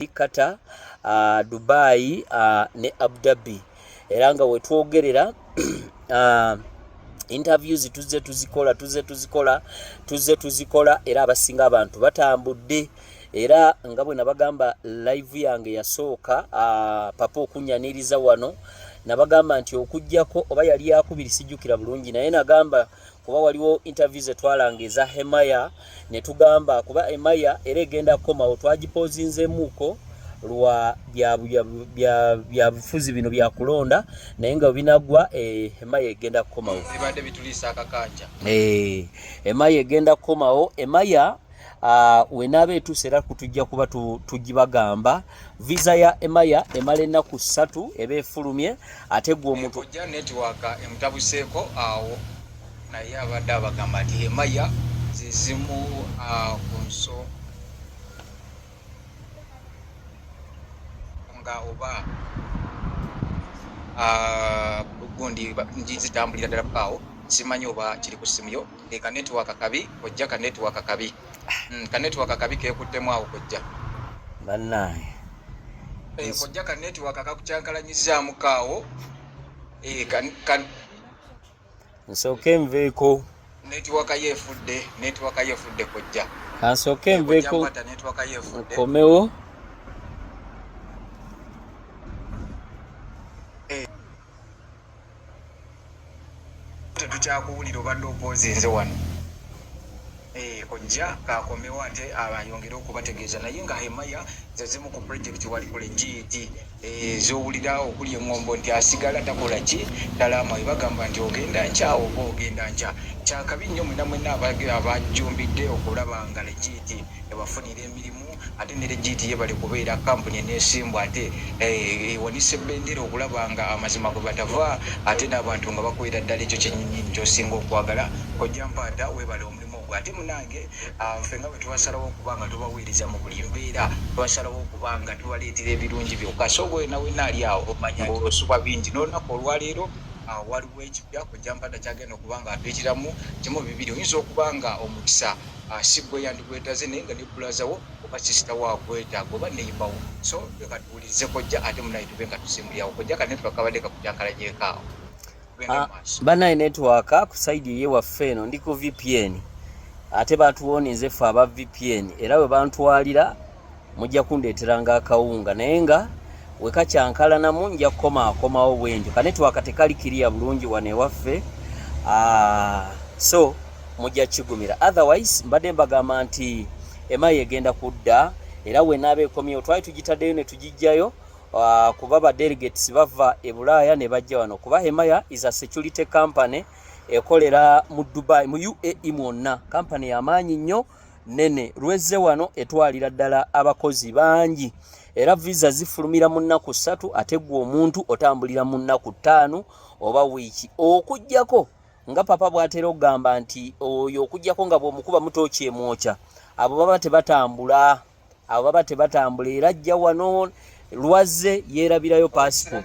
Qatar, Dubai ne Abu Dhabi. Era nga wetwogerera interviews tuzze tuzikola era abasinga abantu batambudde. Era nga bwe nabagamba live yange yasooka papa okunyaniriza wano nabagamba nti okujjako oba yali yakubiri sijjukira bulungi naye nagamba kuba waliwo interviews etwalanga eza Hemaya ne tugamba kuba Hemaya era egenda komawo twagipozinzemuuko lwa bya bufuzi bino bya kulonda naye nga binagwa Hemaya egenda komawo ibadde bitulisa akakanja Hemaya egenda komawo Hemaya wenabe etusera kutujja kuba tugibagamba visa ya Hemaya emala ennaku 3 ebe efulumye ate gwe omuntu kujja network emutabuseeko awo naye abadde abagamba nti Hemaya zizimu kunso nga oba gundi zitambulira ddala paawo simanyi oba kiri ku simu yo eka network kabi ojja ka network kabi ka network kabi kekuttemu awo kojja bannaye kojja ka network kakucyankalanyizaamu kaawo kan nsooke nveeko network yefudde kojja kansooke nveeko nkomewo tetukyakuwulira obadde opozinze wano kojja kakomewo ate abayongere okubategeeza naye nga Hemaya zezimu ku project wali kule GT zowulira okuli engombo nti asigala takola ki talama bagamba nti ogenda ncha oba ogenda ncha kyakabi nnyo mwena abajumbidde okulaba nga GT ebafunira emirimu ate ne GT ye bali kubeera kampuni enesimbwa ate wanise bendera okulaba nga amazima gwe batava ate n'abantu nga bakwera ddala ekyo kyennyini kyosinga okwagala kojja mpata webale omulimu ogwo ate munange ffe nga bwe twasalawo okuba nga tubaweereza mu buli mbeera twasalawo okuba nga tubaleetera ebirungi byokka so gwe nawe naali awo omanya nti osuba bingi n'olunaku olwaleero waliwo ekipya kojja mpata kyagenda okuba nga atwekiramu kimu bibiri oyinza okuba nga omukisa si gwe yandigwetaze naye nga ne bulazawo oba sisita waagwetaaga oba neyibawo so leka tuwulirize kojja ate munaye tube nga tusimbulyawo kojja kanetwork kabadde kakutyankalanyekaawo banaye network ku side ye waffe eno ndi ku VPN ate batuwonize ffe aba VPN era bwe bantwalira mujja kundeeteranga akawunga naye nga wekakyankalanamu nja kukomawo bwentyo kanetwork tekali kiriya bulungi wane waffe so mujja kigumira otherwise mbadde mbagamba nti Hemaya egenda kudda era wenaaba ekomyewo twali tugitaddeyo ne tugijjayo kuba ba delegates bava e Bulaaya ne bajja wano kuba Hemaya is a security company ekolera mu Dubai mu UAE mwonna company y'amaanyi nnyo nene lwezze wano etwalira ddala abakozi bangi era visa zifulumira mu nnaku 3 ate gwe omuntu otambulira mu nnaku 5 oba wiiki okujjako nga papa bw'atera okugamba nti oyo okujjako nga bw'omukuba mutooki emwokya abo baba tebatambula era ajja wano lwazze yeerabirayo passport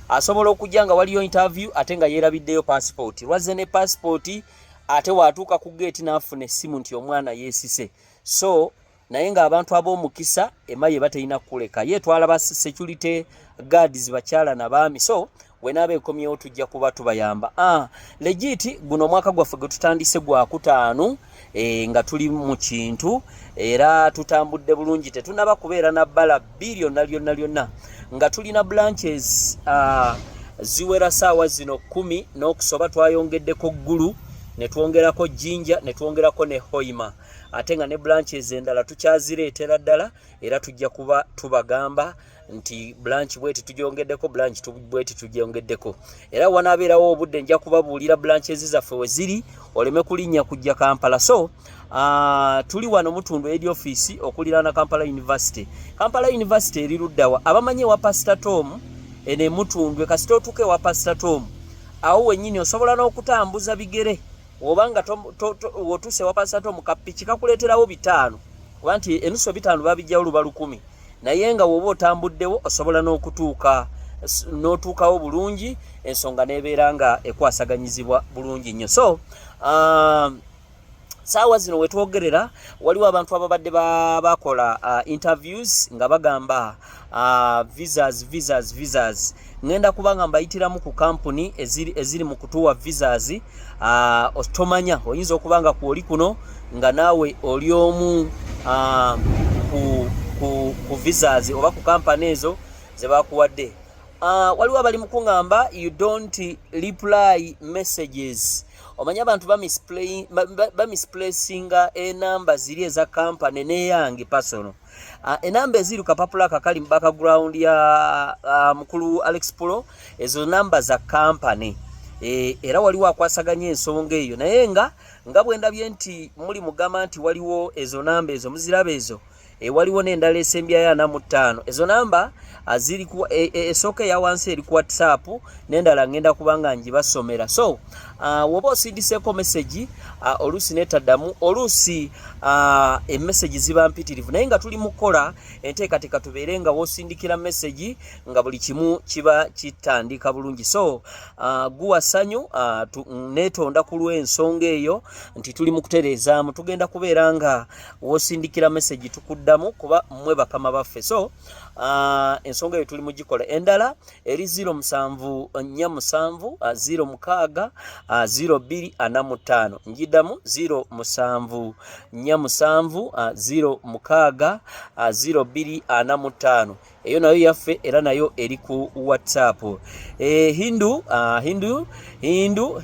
asobola okujja nga waliyo interview ate nga yeerabiddeyo passport lwazze ne passport ate waatuuka ku gate n'afuna essimu nti omwana yeesise so naye ng'abantu ab'omukisa Hemaya batalina kuleka yeetwala ba security guards bakyala n'abaami so wenaaba ekomyewo tujja kuba tubayamba legit guno omwaka gwaffe gwe tutandise gwa 5 nga tuli mu kintu era tutambudde bulungi tetunaba kubeera na bbala billion lyonna nga tulina branches ziwera saawa zino 10 n'okusoba twayongeddeko ggulu ne twongerako Jinja ne twongerako ne Hoima ate nga ne branches endala tukyazireetera ddala era tujja kuba tubagamba nti branch bweti tujongeddeko branch bweti tujongeddeko era wanaabeerawo obudde nja kubabuulira branches zaffe we ziri oleme kulinnya kujja Kampala so tuli wano mutundu eri office okuliraana Kampala University eri luddawa abamanyi wa Pastor Tom ene mutundu kasita otuuke wa Pastor Tom awo wennyini osobola n'okutambuza bigere obanga wotuse wa Pastor Tom kapiki kakuleeterawo 5 kuba nti enusu 5 babijjawo luba 10 naye nga woba otambuddewo osobola n'otuukawo bulungi ensonga n'ebeera nga ekwasaganyizibwa bulungi nnyo so saawa zino wetwogerera waliwo abantu ababadde bakola interviews nga bagamba visas ngenda kubanga mbayitiramu ku company eziri mu kutuwa visas otomanya oyinza okubanga kuoli kuno nga naawe oli omu ku visas oba ku company ezo ze bakuwadde. Waliwo abali mu kungamba you don't reply messages. Omanya abantu bamisplacinga enamba ziri eza company neyange personal. Enamba eziri kapapula kakali mu background ya mukulu Alex Polo ezo namba za company. Era waliwo akwasaganya ensonga eyo naye nga bwendabye nti muli mugamba nti waliwo ezo namba ezo muziraba ezo waliwo n'endala esembya ya 45 ezo namba aziri ku esooka ya wansi eri ku WhatsApp n'endala ngenda kubanga njibasomera. So woba osindiseko message oluusi netaddamu oluusi emessage ziba mpitirivu naye nga tuli mukola enteekateeka tubeere nga wosindikira message nga buli kimu kiba kitandika bulungi. So guwa ssanyu neetonda ku lw'ensonga eyo nti tuli mu kutereezaamu tugenda kubeera nga wosindikira message tukuddamu kuba mmwe bakama baffe. So ensonga eyo tuli mugikola endala eri 0747 06 0245 njiddamu 0747 06 0245 eyo nayo yaffe era nayo eri ku WhatsApp.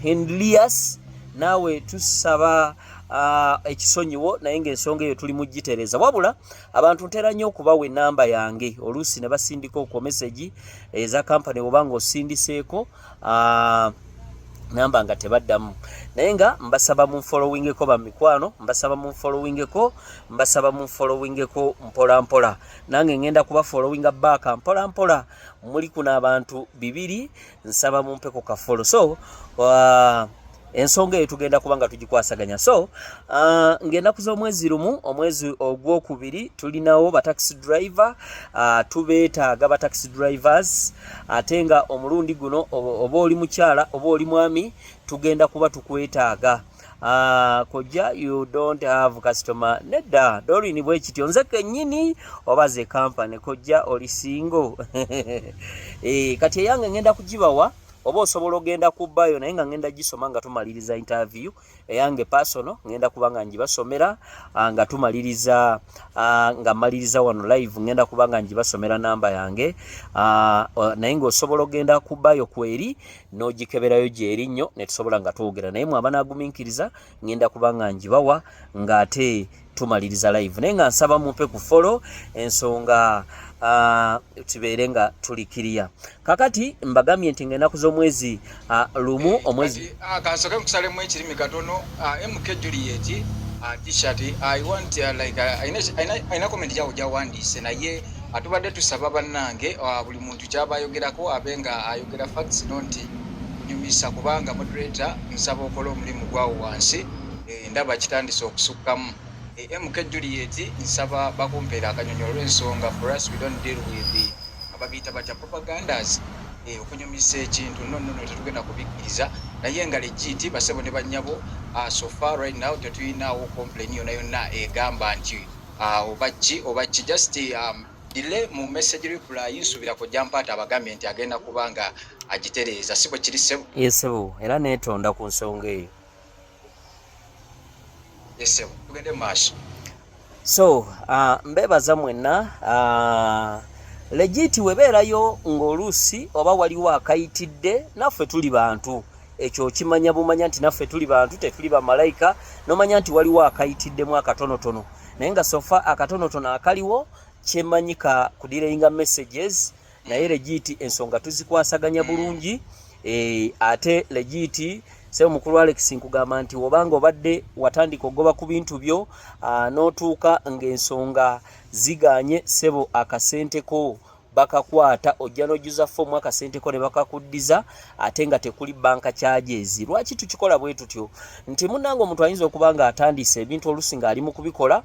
Hindlias nawe tusaba ekisonyiwo naye ng'ensonga eyo tuli mugitereeza wabula abantu ntera nnyo okubawa enamba yange oluusi ne basindika okwo message eza company obanga osindiseeko namba nga tebaddamu naye nga mbasaba munfollowingeko bamikwano mbasaba munfollowingeko mpola mpola nange ngenda kuba followinga back mpola mpola muli kuna abantu 2 nsaba mumpeko ka follow. So ensonga eyo tugenda kubanga tugikwasaganya. So ngenda kuza omwezi lumu omwezi ogwokubiri tulinawo ba taxi driver tubeetaaga ba taxi drivers ate nga omulundi guno oba oli mukyala oba oli mwami tugenda kuba tukwetaaga. Kojja you don't have customer nedda dolini bwe kityo nze kennyini oba ze company kojja oli single kati eyange ngenda kugibawa oba osobola ogenda kubbayo naye nga ngenda gisoma nga tumaliriza interview eyange personal ngenda kubanga njibasomera nga tumaliriza nga maliriza wano live ngenda kubanga njibasomera namba yange naye nga osobola ogenda kubbayo kweri n'ogikeberayo gyeri nnyo ne tusobola nga twogera naye mwaba naguminkiriza ngenda kubanga njibawa ng'ate tumaliriza live naye nga nsaba mumpe ku follow ensonga tubeere nga tulikiriya. Kakati mbagambye nti ng'ennaku z'omwezi lumu omwezi kansoke nkusalemu ekirimi katono MK Juliet t-shirt I want like aina comment yawo gyawandiise naye atubadde tusaba bannange buli muntu kyaba ayogerako abenga ayogera facts nonti nyumisa kubanga moderator nsaba okola omulimu gwawo wansi ndaba kitandise okusukkamu MK Juliet nsaba bakumpeera akanyonyo olw'ensonga for us we don't deal with the ababita batya propagandas okunyumisa ekintu nono tetugenda kubikkiriza naye nga legit basebo ne banyabo so far right now tetuyinawo complain yonna egamba nti obachi just delay mu message reply nsubira kujja mpata abagambye nti agenda kubanga agitereeza sibo kiri sebo yesebo era netonda ku nsonga eyo yesebo tugende maaso. So mbebaza mwenna legit webeerayo ng'oluusi oba waliwo akayitidde naffe tuli bantu ekyo kimanya bumanya nti naffe tuli bantu tetuli bamalayika nomanya nti waliwo akayitiddemu akatonotono naye nga sofa akatonotono akaliwo kyemanyika kudirayinga messages naye legit ensonga tuzikwasaganya bulungi ate legit sebo mukulu Alex nkugamba nti obanga obadde watandika ogoba ku bintu byo n'otuuka ng'ensonga ziganye sebo akasenteko bakakwata ojja n'ojuza fomu akasenteko ne bakakuddiza ate nga tekuli banka charges. Lwaki tukikola bwe tutyo nti munnange omuntu ayinza okuba nga atandise ebintu oluusi ng'ali mu kubikola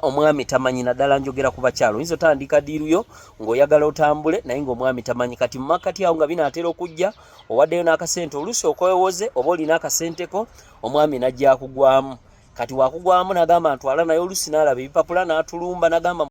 omwami tamanyi naddala njogera ku bakyalo oyinza otandika diiruyo ng'oyagala otambule naye ng'omwami tamanyi kati mu makati awo nga binaatera okujja owaddeyo n'akasente oluusi okwewoze oba olina akasenteko omwami najja akugwamu kati wakugwamu nagamba ntwala naye olusi n'alaba ebipapula n'atulumba nagamba